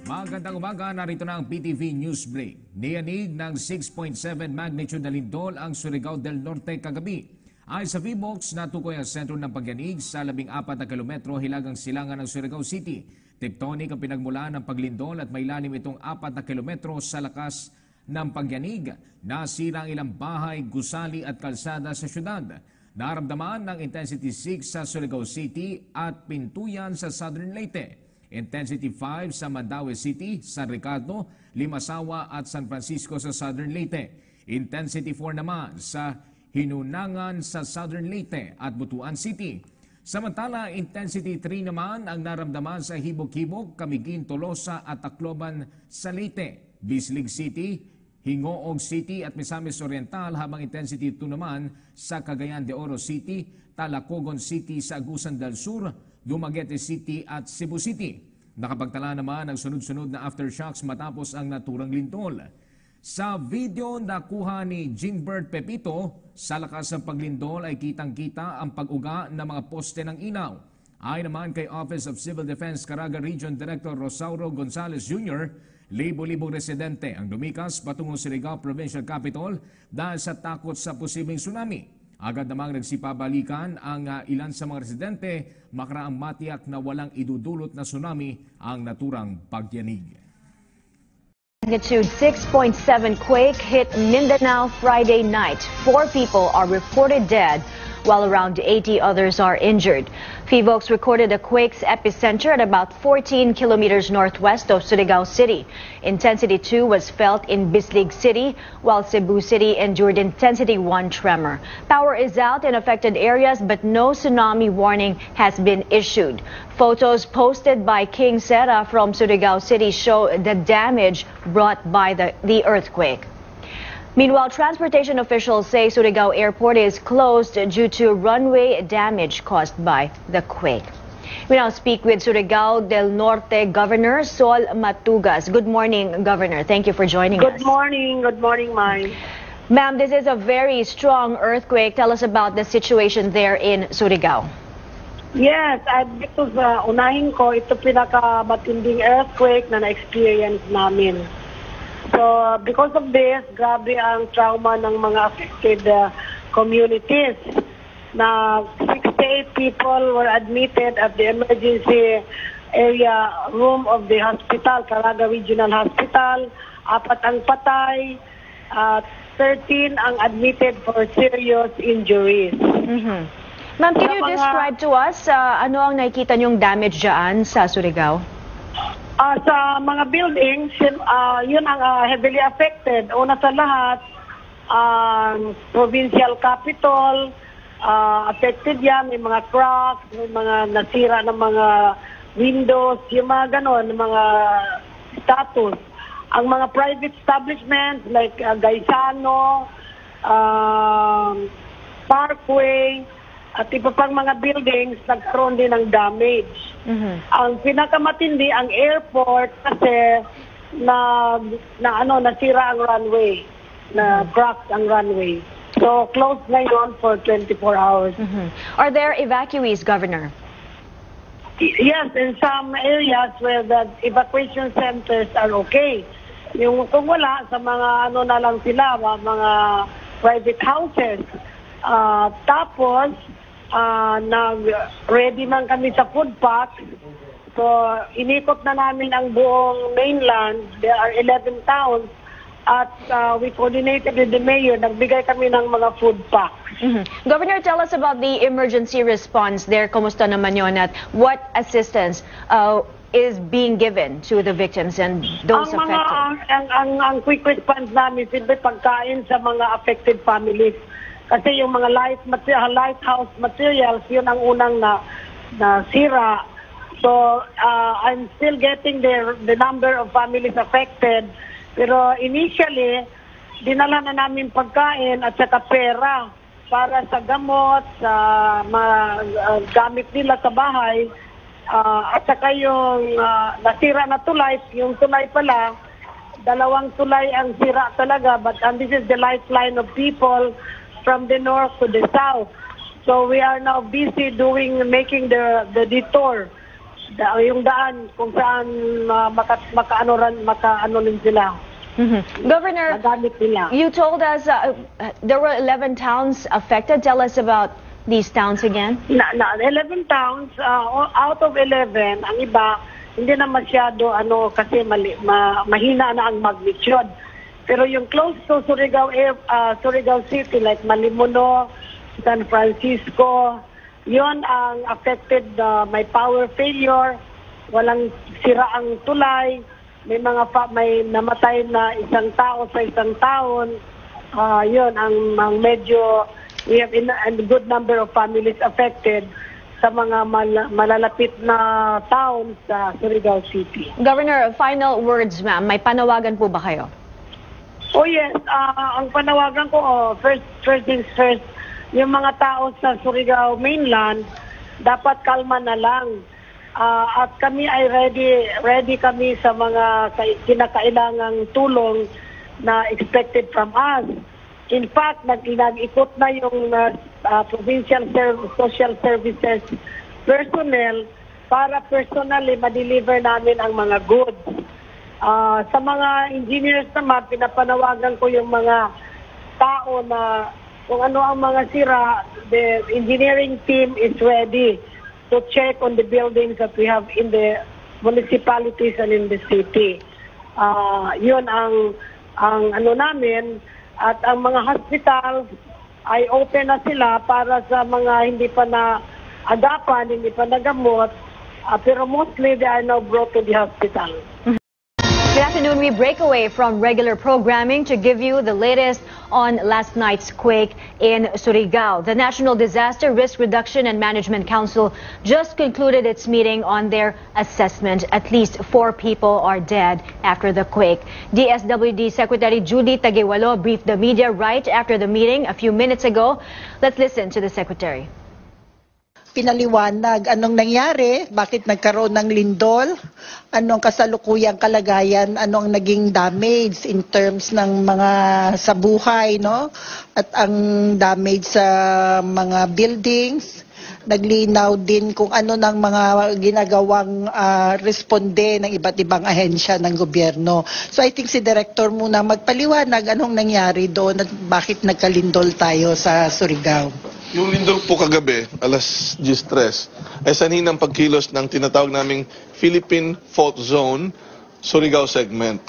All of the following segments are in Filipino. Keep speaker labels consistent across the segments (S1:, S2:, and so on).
S1: Magandang umaga, narito na ang PTV News Break. Niyanig ng 6.7 magnitude na lindol ang Surigao del Norte kagabi. Ayon sa VBOX, natukoy ang sentro ng pagyanig sa 14 na kilometro hilagang silangan ng Surigao City. Tectonic ang pinagmulan ng paglindol at may lalim itong 4 na kilometro sa lakas ng pagyanig. Nasira ang ilang bahay, gusali at kalsada sa syudad. Naramdaman ng intensity 6 sa Surigao City at Pintuyan sa Southern Leyte. Intensity 5 sa Mandaue City, San Ricardo, Limasawa at San Francisco sa Southern Leyte. Intensity 4 naman sa Hinunangan sa Southern Leyte at Butuan City. Samantala, Intensity 3 naman ang naramdaman sa Hibok-Hibok, Camiguin, Tolosa at Tacloban sa Leyte, Bislig City, Hingoog City at Misamis Oriental, habang Intensity 2 naman sa Cagayan de Oro City, Talacogon City sa Agusan del Sur, Dumaguete City at Cebu City. Nakapagtala naman ang sunod-sunod na aftershocks matapos ang naturang lindol. Sa video nakuha ni Jingbert Pepito, sa lakas ng paglindol ay kitang-kita ang pag-uga ng mga poste ng inaw. Ayon naman kay Office of Civil Defense Caraga Region Director Rosauro Gonzales Jr., libo-libong residente ang lumikas patungong Surigao Provincial Capital dahil sa takot sa posibleng tsunami. Agad namang nagsipabalikan ang ilan sa mga residente makaraang matiyak na walang idudulot na tsunami ang naturang pagyanig.
S2: Magnitude 6.7 quake hit Mindanao Friday night. 4 people are reported dead, while around 80 others are injured. PHIVOLCS recorded a quake's epicenter at about 14 kilometers northwest of Surigao City. Intensity 2 was felt in Bislig City, while Cebu City endured Intensity 1 tremor. Power is out in affected areas, but no tsunami warning has been issued. Photos posted by King Sera from Surigao City show the damage brought by the earthquake. Meanwhile, transportation officials say Surigao Airport is closed due to runway damage caused by the quake. We now speak with Surigao del Norte Governor Sol Matugas. Good morning, Governor. Thank you for joining us.
S3: Good morning, Mai.
S2: Ma'am, this is a very strong earthquake. Tell us about the situation there in Surigao.
S3: Yes, dito sa unahin ko, ito pinakamatinding earthquake na na-experience namin. So, because of this, grabe ang trauma ng mga affected communities. Na 68 people were admitted at the emergency area room of the hospital, Caraga Regional Hospital. 4 ang patay, 13 ang admitted for serious injuries.
S2: Ma'am, can you describe to us ano ang nakikita niyong damage dyan sa Surigao?
S3: Sa mga buildings, yun ang heavily affected. Una sa lahat, provincial capital, affected yan. May mga cracks, may mga nasira ng mga windows, yung mga ganon, mga status. Ang mga private establishments like Gaisano, Parkway, at iba pang mga buildings, nagkaroon din ng damage. Ang pinakamatindi ang airport kasi nasira ang runway, na cracked ang runway. So closed ngayon for 24 hours.
S2: Are there evacuees, Governor?
S3: Yes, in some areas where the evacuation centers are okay. Yung kung wala, sa mga na lang sila, mga private houses. Tapos, nag-ready man kami sa food pack. So, inikot na namin ang buong mainland. There are 11 towns. At we coordinated with the mayor. Nagbigay kami ng mga food packs.
S2: Governor, tell us about the emergency response there. Kumusta naman yun at what assistance is being given to the victims and those affected?
S3: Ang quick response namin, silbi pagkain sa mga affected families. Kasi yung mga lighthouse materials, yun ang unang nasira. So, I'm still getting the number of families affected. Pero initially, dinala na namin pagkain at saka pera para sa gamot, sa gamit nila sa bahay. At saka yung nasira na tulay, yung tulay pala, 2 tulay ang sira talaga. And this is the lifeline of people from the north to the south. So we are now busy making the detour yung daan kung saan makaano rin sila.
S2: Governor,
S3: Magamit nila.
S2: you told us there were 11 towns affected. Tell us about these towns again.
S3: 11 towns, out of 11, ang iba, hindi na masyado, kasi mahina na ang magnitude. Pero yung close to Surigao City, like Malimuno, San Francisco, yon ang affected, may power failure, walang sira ang tulay, may may namatay na isang tao sa isang taon. Yon ang medyo, we have a good number of families affected sa mga malalapit na towns sa Surigao City.
S2: Governor, final words, ma'am. May panawagan po ba kayo?
S3: Oh yes, ang panawagan ko, first things first, yung mga tao sa Surigao mainland, dapat kalma na lang. At kami ay ready kami sa mga kinakailangang tulong na expected from us. In fact, nag-ikot na yung provincial social services personnel para personally ma-deliver namin ang mga goods. Sa mga engineers naman, pinapanawagan ko yung mga tao na kung ano ang mga sira, the engineering team is ready to check on the buildings that we have in the municipalities and in the city. Yun ang namin. At ang mga hospitals ay open na sila para sa mga hindi pa na-agapan, hindi pa nagamot. Pero mostly they are now brought to the hospital.
S2: Good afternoon. We break away from regular programming to give you the latest on last night's quake in Surigao. The National Disaster Risk Reduction and Management Council just concluded its meeting on their assessment. At least 4 people are dead after the quake. DSWD Secretary Judy Taguewalo briefed the media right after the meeting a few minutes ago. Let's listen to the Secretary.
S4: Pinaliwanag anong nangyari, bakit nagkaroon ng lindol, anong kasalukuyang kalagayan, anong naging damage in terms ng mga sa buhay, no? At ang damage sa mga buildings. Naglinaw din kung ano ng mga ginagawang responde ng iba't ibang ahensya ng gobyerno. So I think si Director muna magpaliwanag anong nangyari doon at bakit nagkalindol tayo sa Surigao.
S5: Yung lindol po kagabi, alas 10:03, ay sanhin ng pagkilos ng tinatawag naming Philippine Fault Zone, Surigao Segment.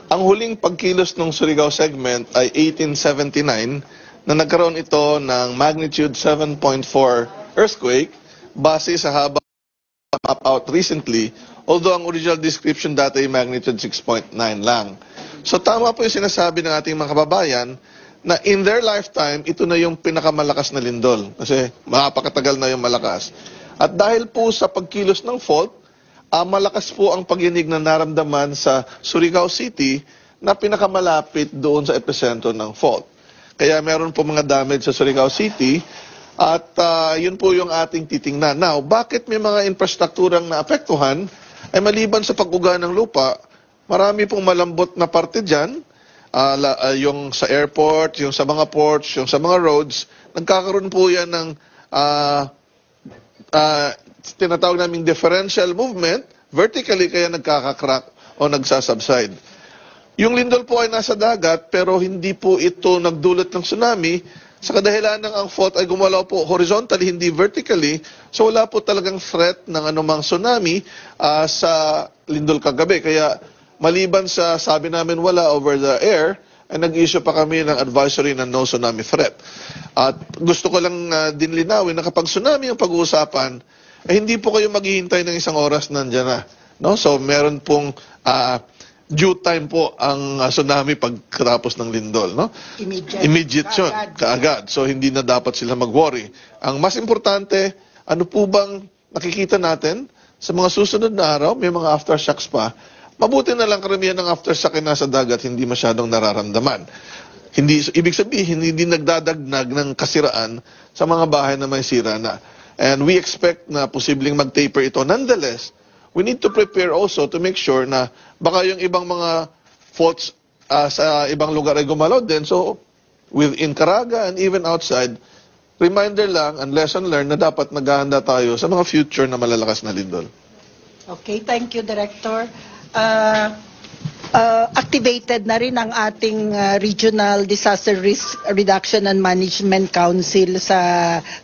S5: Ang huling pagkilos ng Surigao Segment ay 1879 na nagkaroon ito ng magnitude 7.4 earthquake base sa haba map out recently, although ang original description data ay magnitude 6.9 lang. So tama po yung sinasabi ng ating mga kababayan na in their lifetime, ito na yung pinakamalakas na lindol. Kasi makapakatagal na yung malakas. At dahil po sa pagkilos ng fault, malakas po ang pagyanig na naramdaman sa Surigao City na pinakamalapit doon sa epicentro ng fault. Kaya meron po mga damage sa Surigao City at yun po yung ating titingnan. Now, bakit may mga infrastrukturang naapektuhan? Ay maliban sa pag-uga ng lupa, marami pong malambot na parte dyan. Yung sa airport, yung sa mga ports, yung sa mga roads, nagkakaroon po yan ng tinatawag naming differential movement, vertically kaya nagkakakrack o nagsasubside. Yung lindol po ay nasa dagat pero hindi po ito nagdulot ng tsunami sa kadahilan ng ang fault ay gumalaw po horizontally, hindi vertically, so wala po talagang threat ng anumang tsunami sa lindol kagabi. Kaya maliban sa sabi namin wala over the air, ay nag-issue pa kami ng advisory na no tsunami threat. At gusto ko lang din linawin na kapag tsunami ang pag-uusapan, ay hindi po kayo maghihintay ng 1 oras nandiyan na. No? So meron pong due time po ang tsunami pagkatapos ng lindol. No? Immediate yun, kaagad. So hindi na dapat sila mag-worry. Ang mas importante, ano po bang nakikita natin sa mga susunod na araw, may mga aftershocks pa. Mabuti na lang karamihan ng aftershock na sa dagat hindi masyadong nararamdaman. Ibig sabihin, hindi nagdadagnag ng kasiraan sa mga bahay na may sira na. And we expect na posibleng mag-taper ito. Nonetheless, we need to prepare also to make sure na baka yung ibang mga faults sa ibang lugar ay gumalaw din. So, within Caraga and even outside, reminder lang and lesson learned na dapat naghahanda tayo sa mga future na malalakas na lindol.
S4: Okay, thank you, Director. Activated na rin ang ating Regional Disaster Risk Reduction and Management Council sa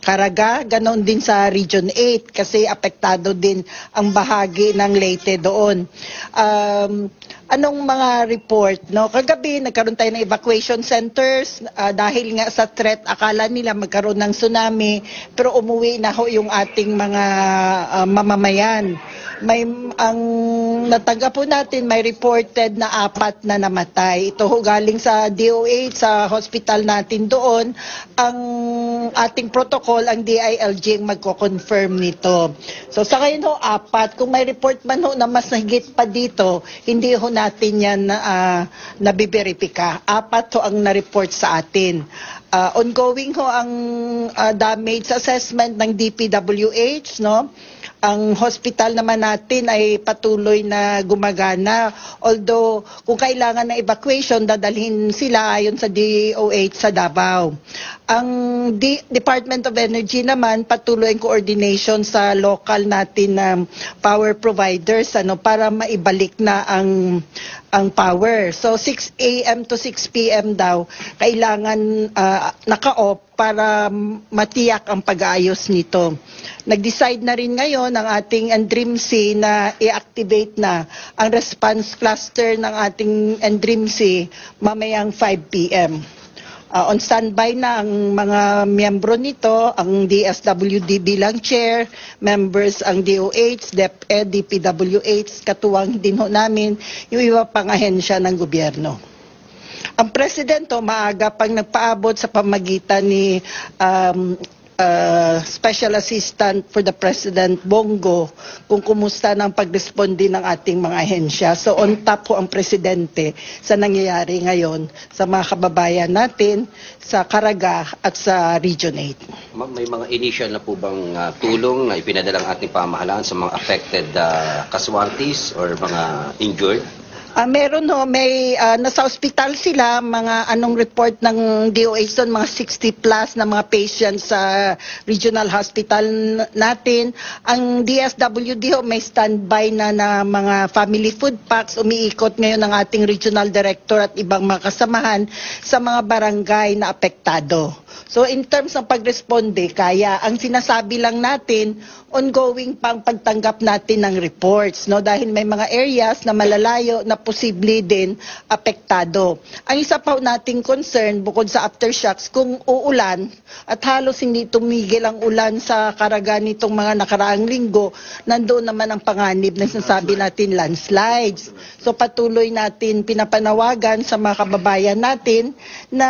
S4: Caraga, ganon din sa Region 8 kasi apektado din ang bahagi ng Leyte doon. Anong mga report, no? Kagabi nagkaroon tayo ng evacuation centers dahil nga sa threat, akala nila magkaroon ng tsunami, pero umuwi na ho yung ating mga mamamayan. Ang natanggap po natin, may reported na 4 na namatay. Ito ho galing sa DOH, sa hospital natin doon. Ang ating protocol, ang DILG ang magko-confirm nito. So sa ngayon ho, 4. Kung may report man ho na mas higit pa dito, hindi ho natin yan nabiberipika. 4 ho ang na-report sa atin. Ongoing ho ang damage assessment ng DPWH, no? Ang hospital naman natin ay patuloy na gumagana. Although, kung kailangan ng evacuation, dadalhin sila ayon sa DOH sa Davao. Ang Department of Energy naman, patuloy ang coordination sa local natin na power providers para maibalik na ang power. So 6 a.m. to 6 p.m. daw, kailangan naka-off para matiyak ang pag-aayos nito. Nag-decide na rin ngayon ang ating NDRIMC na i-activate na ang response cluster ng ating NDRIMC mamayang 5 p.m. On standby na ang mga miyembro nito, ang DSWD bilang chair, members ang DOH, DepEd, DPWH, katuwang din ho namin yung iba pang ahensya ng gobyerno. Ang presidente maaga pang nagpaabot sa pamagitan ni Special Assistant for the President Bongo kung kumusta ng pagresponde ng ating mga ahensya. So on top po ang presidente sa nangyayari ngayon sa mga kababayan natin sa Caraga at sa Region 8.
S6: May mga initial na po bang tulong na ipinadala ang ating pamahalaan sa mga affected casualties or mga injured?
S4: Meron ho, may nasa ospital sila, mga anong report ng DOH doon, mga 60 plus na mga patients sa regional hospital natin. Ang DSWD ho, may standby na mga family food packs, umiikot ngayon ng ating regional director at ibang mga kasamahan sa mga barangay na apektado. So in terms ng pagresponde, kaya ang sinasabi lang natin, ongoing pang pagtanggap natin ng reports, no? Dahil may mga areas na malalayo na posible din apektado. Ang isa pa nating concern, bukod sa aftershocks, kung uulan at halos hindi tumigil ang ulan sa Caraga nitong mga nakaraang linggo, nandoon naman ang panganib na sinasabi natin landslides. So patuloy natin pinapanawagan sa mga kababayan natin na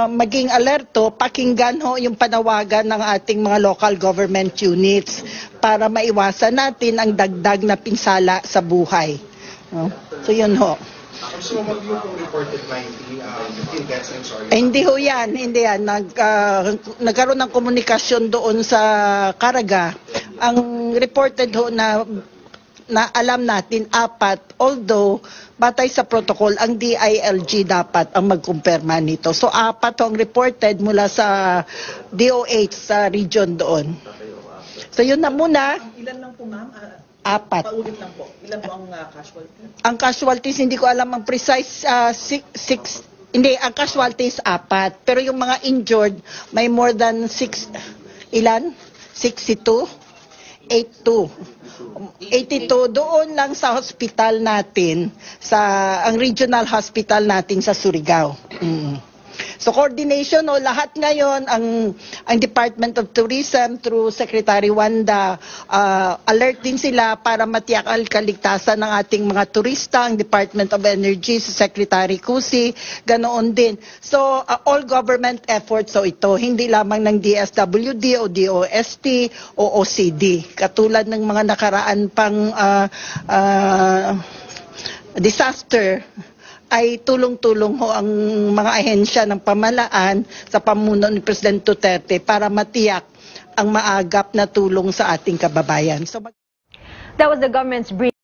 S4: maging alerto, pakinggan ho yung panawagan ng ating mga local government units para maiwasan natin ang dagdag na pinsala sa buhay. No? So yun ho.
S7: So mag-yung reported 15 deaths and sorry.
S4: Hindi ho yan, hindi yan. Nagkaroon ng komunikasyon doon sa Caraga. Ang reported ho na alam natin 4, although batay sa protocol, ang DILG dapat ang magkumpirma nito. So 4 ang reported mula sa DOH sa region doon. So yun na muna.
S8: Ilan lang po, ma'am?
S4: 4.
S8: Paulit lang po. Ilan po ang casualty?
S4: Ang casualties, hindi ko alam ang precise, 6, hindi, ang casualties 4. Pero yung mga injured, may more than 6, ilan? 62? 82. 82 doon lang sa hospital natin, ang regional hospital natin sa Surigao. So coordination, lahat ngayon, ang Department of Tourism through Secretary Wanda, alert din sila para matiyak ang kaligtasan ng ating mga turista, ang Department of Energy, sa Secretary Cusi, ganoon din. So all government efforts ito, hindi lamang ng DSWD o DOST o OCD. Katulad ng mga nakaraan pang disaster, ay tulong-tulong ho ang mga ahensya ng pamahalaan sa pamuno ni President Duterte para matiyak ang maagap na tulong sa ating kababayan. So,
S2: That was the government's brief.